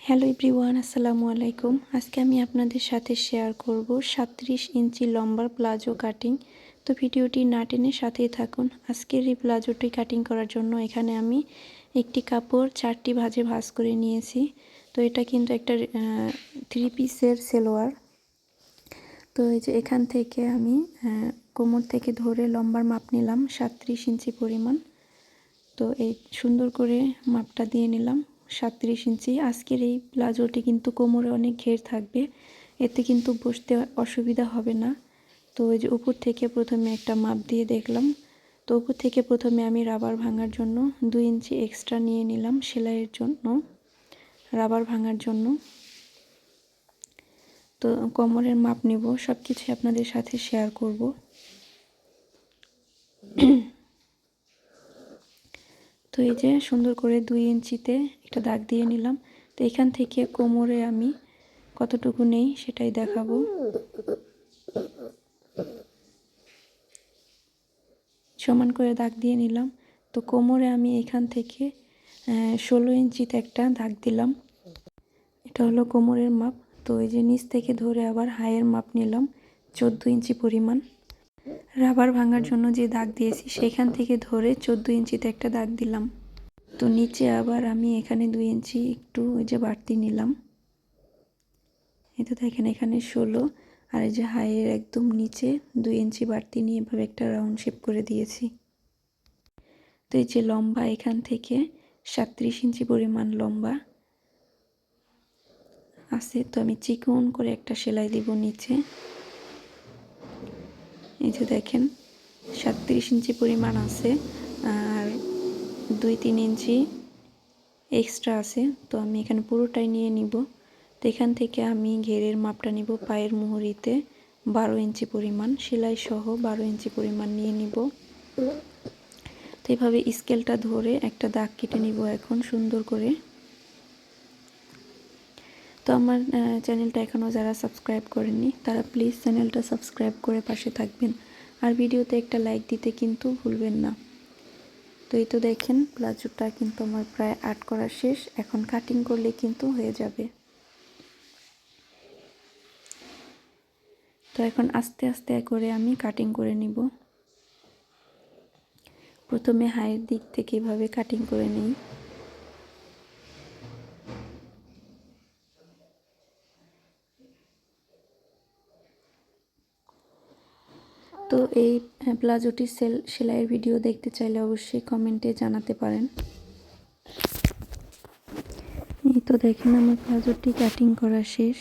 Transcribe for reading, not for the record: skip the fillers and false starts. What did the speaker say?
Hello everyone, আসসালামু আলাইকুম। আজকে আমি আপনাদের সাথে শেয়ার করব 37 ইঞ্চি লম্বার প্লাজো কাটিং। তো ভিডিওটি না টেনে সাথেই থাকুন। আজকের এই প্লাজোটি কাটিং করার জন্য এখানে আমি একটি কাপড় 4টি ভাঁজে ভাঁজ করে নিয়েছি। তো এটা কিন্তু একটা 3 পিসের সেলোয়ার। তো এই যে এখান থেকে আমি কোমর থেকে ধরে লম্বার মাপ নিলাম 37 ইঞ্চি পরিমাণ। তো এই সুন্দর করে মাপটা দিয়ে নিলাম 37 ইঞ্চি। আজকের এই প্লাজোটি কিন্তু কোমরে অনেক ঘের থাকবে, এতে কিন্তু বসতে অসুবিধা হবে না। তো ওই যে উপর থেকে প্রথমে একটা মাপ দিয়ে দেখলাম। তো উপর থেকে প্রথমে আমি রাবার ভাঙার জন্য 2 ইঞ্চি এক্সট্রা নিয়ে নিলাম সেলাইয়ের জন্য, রাবার ভাঙার জন্য। তো কোমরের মাপ নেব, সব কিছু আপনাদের সাথে শেয়ার করব। তো এই যে সুন্দর করে 2 ইঞ্চিতে একটা দাগ দিয়ে নিলাম। তো এখান থেকে কোমরে আমি কতটুকু নেই সেটাই দেখাবো। সমান করে দাগ দিয়ে নিলাম। তো কোমরে আমি এখান থেকে 16 ইঞ্চিতে একটা দাগ দিলাম। এটা হলো কোমরের মাপ। তো এই যে নিচ থেকে ধরে আবার হাইয়ের মাপ নিলাম 14 ইঞ্চি পরিমাণ। রাবার ভাঙার জন্য যে দাগ দিয়েছি সেখান থেকে ধরে 14 ইঞ্চিতে একটা দাগ দিলাম। তো নিচে আবার আমি এখানে 2 ইঞ্চি একটু ওই যে বাড়তি নিলাম। এই তো দেখেন এখানে 16, আর এই যে হাইয়ের একদম নিচে 2 ইঞ্চি বাড়তি নিয়ে এভাবে একটা রাউন্ড শেপ করে দিয়েছি। তো এই যে লম্বা এখান থেকে 37 ইঞ্চি পরিমাণ লম্বা আছে। তো আমি চিকন করে একটা সেলাই দিব নিচে। এই যে দেখেন 37 ইঞ্চি পরিমাণ আছে, আর 2-3 ইঞ্চি এক্সট্রা আছে। তো আমি এখানে পুরোটাই নিয়ে নিব। তো এখান থেকে আমি ঘেরের মাপটা নিব পায়ের মুহুরিতে 12 ইঞ্চি পরিমাণ, সেলাই সহ 12 ইঞ্চি পরিমাণ নিয়ে নিব। তো এইভাবে স্কেলটা ধরে একটা দাগ কেটে নিব এখন সুন্দর করে। তো আমার চ্যানেলটা এখনও যারা সাবস্ক্রাইব করেননি তারা প্লিজ চ্যানেলটা সাবস্ক্রাইব করে পাশে থাকবেন, আর ভিডিওতে একটা লাইক দিতে কিন্তু ভুলবেন না। তো এই তো দেখেন প্লাজোটা কিন্তু আমার প্রায় আর্ট করা শেষ, এখন কাটিং করলে কিন্তু হয়ে যাবে। তো এখন আস্তে আস্তে করে আমি কাটিং করে নিব। প্রথমে হাইয়ের দিক থেকে এভাবে কাটিং করে নিই। তো এই প্লাজোটির সেলাইয়ের ভিডিও দেখতে চাইলে অবশ্যই কমেন্টে জানাতে পারেন। এই তো দেখেন আমার প্লাজোটি কাটিং করা শেষ।